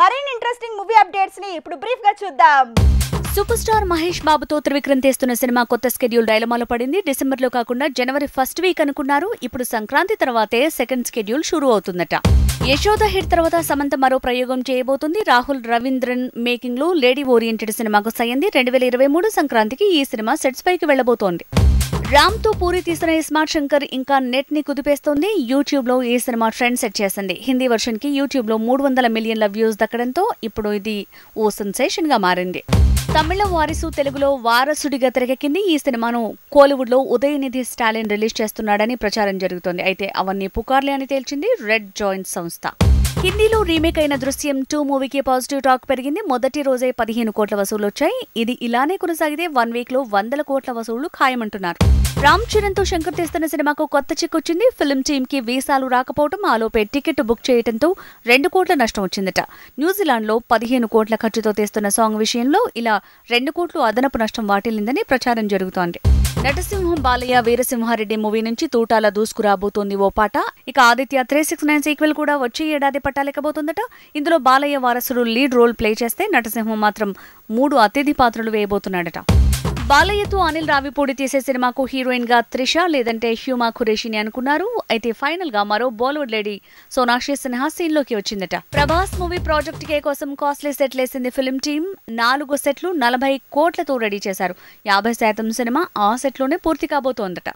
మరిన్ని interesting movie updates ని ఇప్పుడు బ్రీఫ్ గా చూద్దాం. సూపర్ స్టార్ మహేష్ బాబుతో త్రివిక్రమ్ తీస్తున్న సినిమా కొత్త స్కెడ్యూల్ డైలమాలో పడింది. డిసెంబర్లో కాకుండా జనవరి ఫస్ట్ వీక్ అనుకున్నారు. ఇప్పుడు సంక్రాంతి తర్వాతే సెకండ్ స్కెడ్యూల్ షురూ అవుతుందట. యశోద హిట్ తర్వాత సమంత మరో ప్రయోగం చేయబోతుంది. రాహుల్ రవీంద్రన్ మేకింగ్ లో లేడీ ఓరియంటెడ్ సినిమాకు సయ్యింది. 2023 సంక్రాంతికి ఈ సినిమా సెట్స్ పైకి వెళ్లబోతోంది. రామ్ తో పూరి తీసిన ఈ స్మార్ట్ శంకర్ ఇంకా నెట్ ని కుదిపేస్తోంది. యూట్యూబ్ లో ఈ సినిమా ట్రెండ్ సెట్ చేసింది. హిందీ వర్షన్ కి యూట్యూబ్ లో 300 మిలియన్ల వ్యూస్ దక్కడంతో ఇప్పుడు ఇది ఓ సెన్సేషన్ గా మారింది. తమిళ వారిసు తెలుగులో వారసుడిగా తెరకెక్కింది. ఈ సినిమాను కోలీవుడ్ లో ఉదయనిధి స్టాలిన్ రిలీజ్ చేస్తున్నాడని ప్రచారం జరుగుతోంది. అయితే అవన్నీ పుకార్లే అని తేల్చింది రెడ్ జాయింట్ సంస్థ. హిందీలో రీమేక్ అయిన దృశ్యం 2 మూవీకి పాజిటివ్ టాక్ పెరిగింది. మొదటి రోజే 15 కోట్ల వసూలు వచ్చాయి. ఇది ఇలానే కొనసాగితే 1 వీక్ లో 100 కోట్ల వసూళ్లు ఖాయమంటున్నారు. రామ్ చరణ్ తో శంకర్ తీస్తున్న సినిమాకు కొత్త చిక్కొచ్చింది. ఫిల్మ్ టీమ్ కి వీసాలు రాకపోవడం, ఆలోపే టికెట్ బుక్ చేయడంతో 2 కోట్ల నష్టం వచ్చిందట. న్యూజిలాండ్ లో 15 కోట్ల ఖర్చుతో తీస్తున్న సాంగ్ విషయంలో ఇలా 2 కోట్లు అదనపు నష్టం వాటిల్లిందని ప్రచారం జరుగుతోంది. నటసింహం బాలయ్య వీరసింహారెడ్డి మూవీ నుంచి తూటాల దూసుకురాబోతోంది ఓ పాట. ఇక ఆదిత్య 369 సీక్వెల్ కూడా వచ్చే ఏడాది పట్టాలేకబోతుందట. ఇందులో బాలయ్య వారసుడు లీడ్ రోల్ ప్లే చేస్తే నటసింహం మాత్రం 3 అతిథి పాత్రలు వేయబోతున్నాడట. బాలయ్యతో అనిల్ రావిపూడి తీసే సినిమాకు హీరోయిన్ గా త్రిష లేదంటే హ్యూమా ఖురేషిని అనుకున్నారు. అయితే ఫైనల్ గా మరో బాలీవుడ్ లేడీ సోనాక్షి సిన్హా సీన్ లోకి వచ్చిందట. ప్రభాస్ మూవీ ప్రాజెక్ట్ కే కోసం కాస్ట్లీ సెట్ లేసింది ఫిల్మ్ టీమ్. 4 సెట్లు 40 కోట్లతో రెడీ చేశారు. 50% సినిమా ఆ సెట్ లోనే పూర్తి కాబోతోందట.